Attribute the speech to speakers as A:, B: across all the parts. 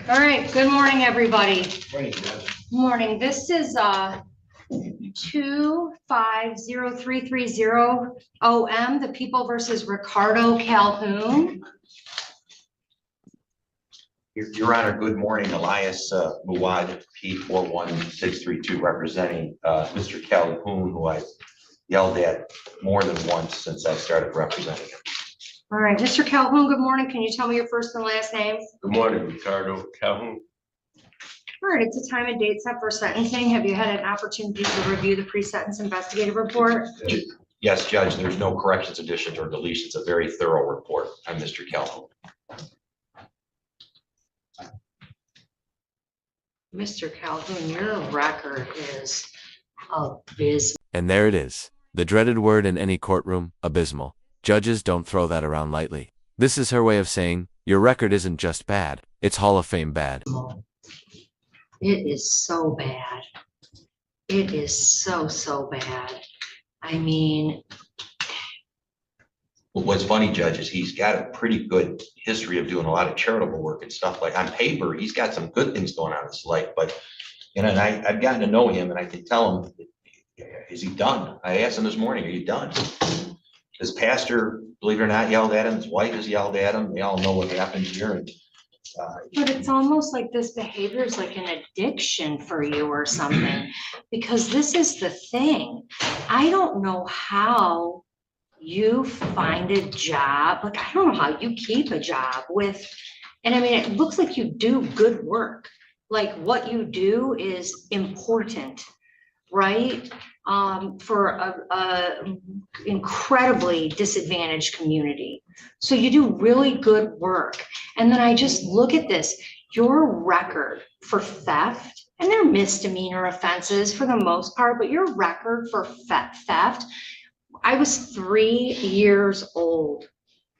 A: All right, good morning, everybody.
B: Morning, Judge.
A: Morning. This is 250330 OM, the People versus Ricardo Calhoun.
B: Your Honor, good morning. Elias Muwad, P41632, representing Mr. Calhoun, who I yelled at more than once since I started representing him.
A: All right, Mr. Calhoun, good morning. Can you tell me your first and last name?
C: Good morning, Ricardo Calhoun.
A: All right, it's a time and date set for sentencing. Have you had an opportunity to review the pre-sentence investigative report?
B: Yes, Judge, there's no corrections, additions, or deletions. A very thorough report on Mr. Calhoun.
A: Mr. Calhoun, your record is abysmal.
D: And there it is. The dreaded word in any courtroom, abysmal. Judges don't throw that around lightly. This is her way of saying, your record isn't just bad, it's Hall of Fame bad.
A: It is so bad. It is so bad. I mean,
B: What's funny, Judge, is he's got a pretty good history of doing a lot of charitable work and stuff. Like on paper, he's got some good things going on in his life, but and I've gotten to know him, and I can tell him, is he done? I asked him this morning, are you done? His pastor, believe it or not, yelled at him. His wife has yelled at him. They all know what happened here. And
A: but it's almost like this behavior is like an addiction for you or something, because this is the thing. I don't know how you find a job. Like, I don't know how you keep a job with, and I mean, it looks like you do good work. Like what you do is important, right? For a incredibly disadvantaged community. So you do really good work. And then I just look at this, your record for theft, and they're misdemeanor offenses for the most part, but your record for theft, I was 3 years old,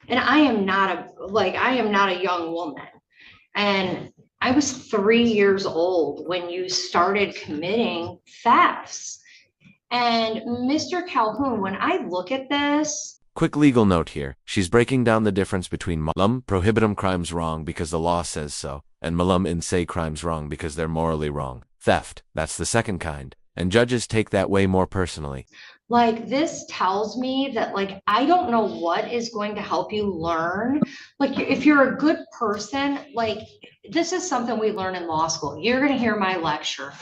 A: and I am not a young woman. And I was 3 years old when you started committing thefts. And Mr. Calhoun, when I look at this.
D: Quick legal note here. She's breaking down the difference between malum prohibitum crimes wrong because the law says so, and malum in se crimes wrong because they're morally wrong. Theft, that's the second kind. And judges take that way more personally.
A: Like, this tells me that, like, I don't know what is going to help you learn. Like, if you're a good person, like, this is something we learn in law school. You're going to hear my lecture.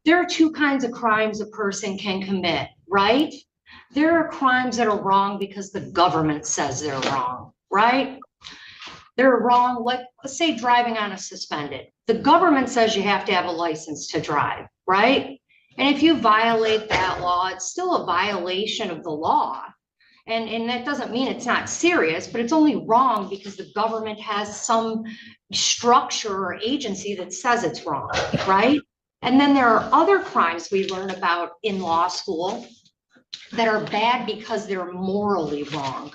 A: There are two kinds of crimes a person can commit, right? There are crimes that are wrong because the government says they're wrong, right? They're wrong, like, let's say driving on a suspended. The government says you have to have a license to drive, right? And if you violate that law, it's still a violation of the law. And that doesn't mean it's not serious, but it's only wrong because the government has some structure or agency that says it's wrong, right? And then there are other crimes we learn about in law school that are bad because they're morally wrong,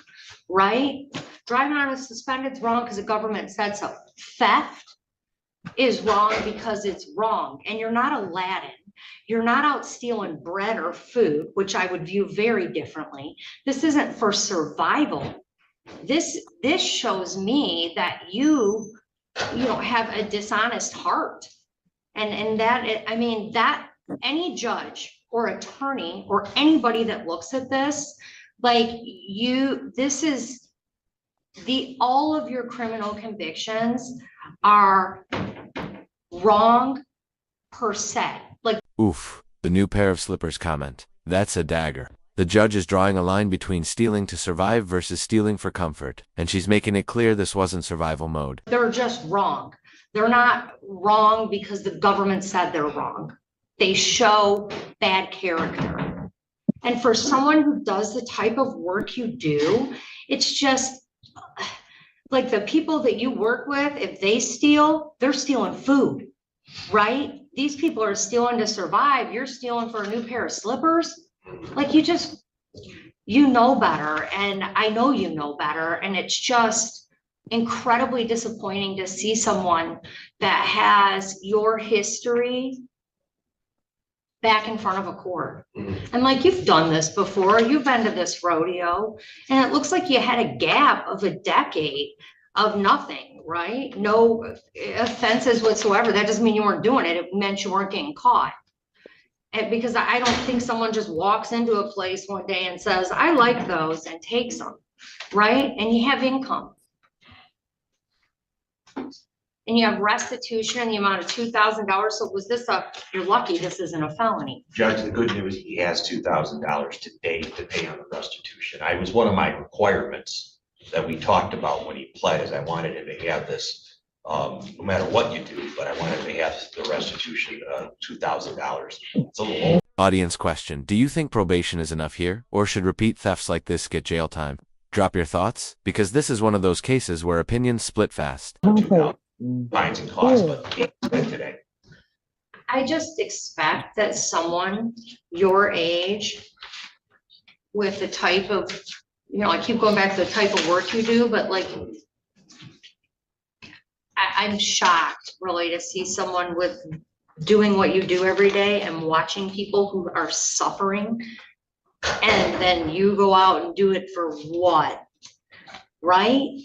A: right? Driving on a suspended is wrong because the government said so. Theft is wrong because it's wrong. And you're not Aladdin. You're not out stealing bread or food, which I would view very differently. This isn't for survival. This shows me that you don't have a dishonest heart. And that, I mean, that any judge or attorney or anybody that looks at this, like this is all of your criminal convictions are wrong per se. Like,
D: Oof, the new pair of slippers comment. That's a dagger. The judge is drawing a line between stealing to survive versus stealing for comfort, and she's making it clear this wasn't survival mode.
A: They're just wrong. They're not wrong because the government said they're wrong. They show bad character. And for someone who does the type of work you do, it's just like the people that you work with, if they steal, they're stealing food, right? These people are stealing to survive. You're stealing for a new pair of slippers. Like, you know better. And I know you know better. And it's just incredibly disappointing to see someone that has your history back in front of a court. And like, you've done this before, you've been to this rodeo, and it looks like you had a gap of a decade of nothing. right? No offenses whatsoever. That doesn't mean you weren't doing it. It meant you weren't getting caught. And because I don't think someone just walks into a place one day and says, I like those, and takes them, right? And you have income. And you have restitution in the amount of $2,000. So was this you're lucky this isn't a felony.
B: Judge, the good news, he has $2,000 today to pay on the restitution. I was one of my requirements that we talked about when he pled, is I wanted him to have this, no matter what you do, but I wanted him to have the restitution, $2,000. It's a little old.
D: Audience question. Do you think probation is enough here, or should repeat thefts like this get jail time? Drop your thoughts, because this is one of those cases where opinions split fast.
B: Fines and costs, but he spent today.
A: I just expect that someone your age with the type of, I keep going back to the type of work you do, but like, I'm shocked really to see someone with doing what you do every day and watching people who are suffering. And then you go out and do it for what? Right?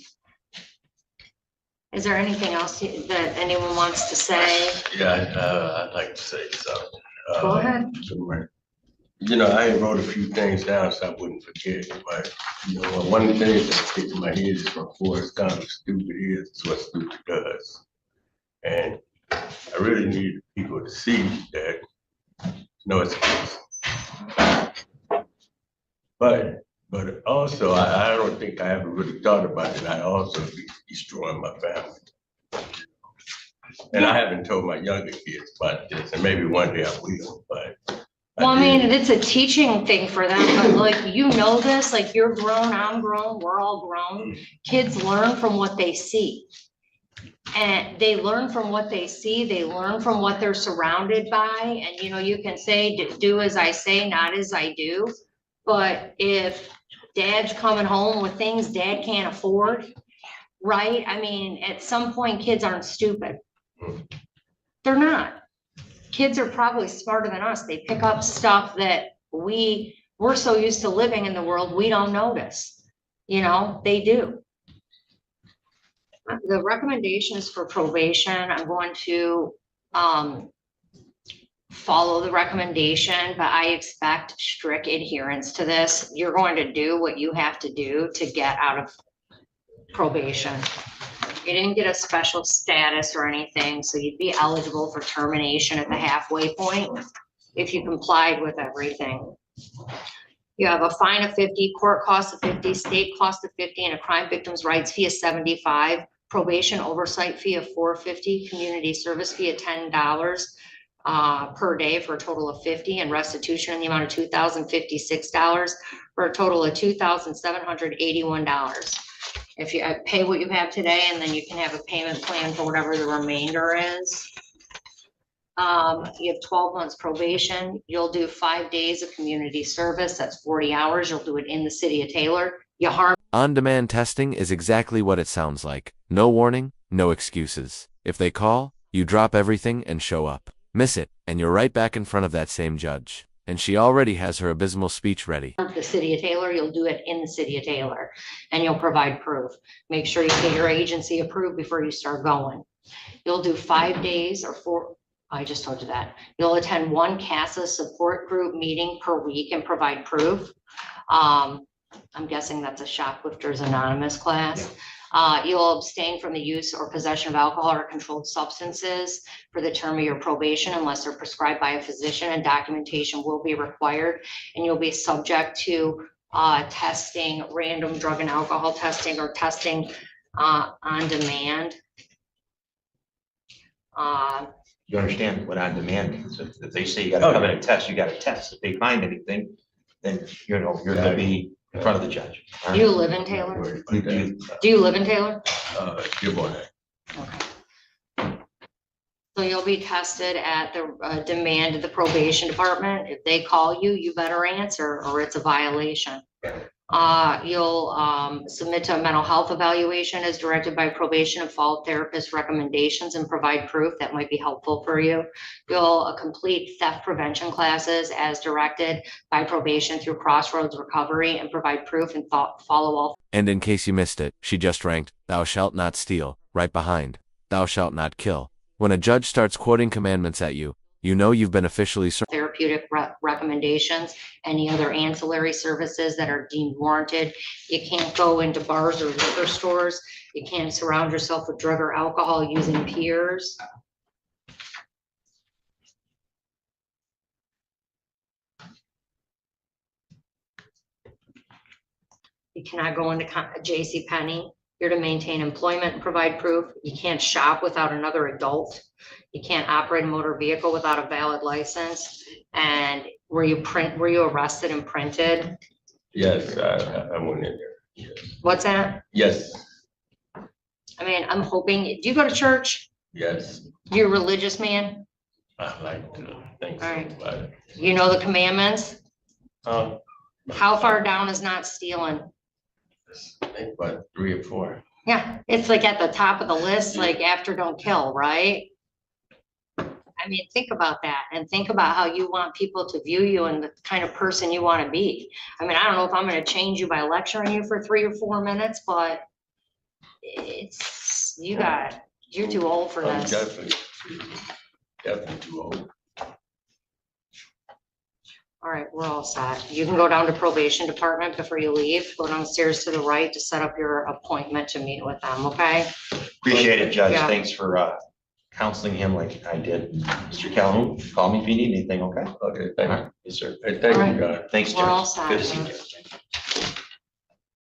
A: Is there anything else that anyone wants to say?
C: Yeah, I'd like to say something.
A: Go ahead.
C: I wrote a few things down so I wouldn't forget, but one of the things that sticks in my head is from Forrest Gump: stupid is what stupid does. And I really need people to see that, it's a case. But also, I don't think I ever really thought about it. I also be destroying my family. And I haven't told my younger kids about this, and maybe one day I will, but.
A: Well, I mean, it's a teaching thing for them, but like, this, like you're grown, I'm grown, we're all grown. Kids learn from what they see. And they learn from what they see, they learn from what they're surrounded by. And, you can say, do as I say, not as I do. But if dad's coming home with things dad can't afford, right? I mean, at some point, kids aren't stupid. They're not. Kids are probably smarter than us. They pick up stuff that we're so used to living in the world, we don't notice. They do. The recommendations for probation, I'm going to follow the recommendation, but I expect strict adherence to this. You're going to do what you have to do to get out of probation. You didn't get a special status or anything, so you'd be eligible for termination at the halfway point if you complied with everything. You have a fine of $50, court cost of $50, state cost of $50, and a crime victim's rights fee of $75. Probation oversight fee of $450, community service fee of $10 per day for a total of $50, and restitution in the amount of $2,056 for a total of $2,781. If you pay what you have today, and then you can have a payment plan for whatever the remainder is. You have 12 months probation. You'll do 5 days of community service. That's 40 hours. You'll do it in the city of Taylor.
D: On-demand testing is exactly what it sounds like. No warning, no excuses. If they call, you drop everything and show up. Miss it, and you're right back in front of that same judge. And she already has her abysmal speech ready.
A: The city of Taylor, you'll do it in the city of Taylor, and you'll provide proof. Make sure you get your agency approved before you start going. You'll do 5 days or 4. I just told you that. You'll attend one CASA support group meeting per week and provide proof. I'm guessing that's a Shoplifters Anonymous class. You'll abstain from the use or possession of alcohol or controlled substances for the term of your probation unless they're prescribed by a physician, and documentation will be required. And you'll be subject to testing, random drug and alcohol testing, or testing on demand.
B: You understand what on demand means? If they say you gotta come in and test, you gotta test. If they find anything, then you're gonna be in front of the judge.
A: Do you live in Taylor? Do you live in Taylor?
C: Okay.
A: So you'll be tested at the demand of the probation department. If they call you, you better answer, or it's a violation. You'll submit to a mental health evaluation as directed by probation and follow therapist recommendations and provide proof that might be helpful for you. You'll complete theft prevention classes as directed by probation through Crossroads Recovery and provide proof and follow all.
D: And in case you missed it, she just ranked, "Thou shalt not steal," right behind, thou shalt not kill. When a judge starts quoting commandments at you, you know you've been officially served.
A: Therapeutic recommendations, any other ancillary services that are deemed warranted. You can't go into bars or liquor stores. You can't surround yourself with drug or alcohol using peers. You cannot go into J.C. Penney. You're to maintain employment and provide proof. You can't shop without another adult. You can't operate a motor vehicle without a valid license. And were you arrested and printed?
C: Yes, I went in there. Yes.
A: What's that?
C: Yes,
A: I mean, I'm hoping, do you go to church?
C: yes,
A: You're a religious man?
C: I like to think
A: All right.
C: so, but,
A: You know the commandments?
C: uh,
A: How far down is not stealing?
C: I think about 3 or 4.
A: Yeah, it's like at the top of the list, like after don't kill, right? I mean, think about that and think about how you want people to view you and the kind of person you want to be. I mean, I don't know if I'm going to change you by lecturing you for 3 or 4 minutes, but you're too old for
C: I'm
A: this.
C: definitely too old.
A: All right, we're all set. You can go down to probation department before you leave. Go downstairs to the right to set up your appointment to meet with them, okay?
B: Appreciate it, Judge.
A: Yeah.
B: Thanks for counseling him like I did. Mr. Calhoun, call me if you need anything, okay?
C: Okay,
B: All
C: thank you.
B: right. Yes, sir.
C: Hey, thank
A: All right.
C: you, God.
B: Thanks,
A: We're all
B: Judge.
A: set.
B: Good to see you, Judge.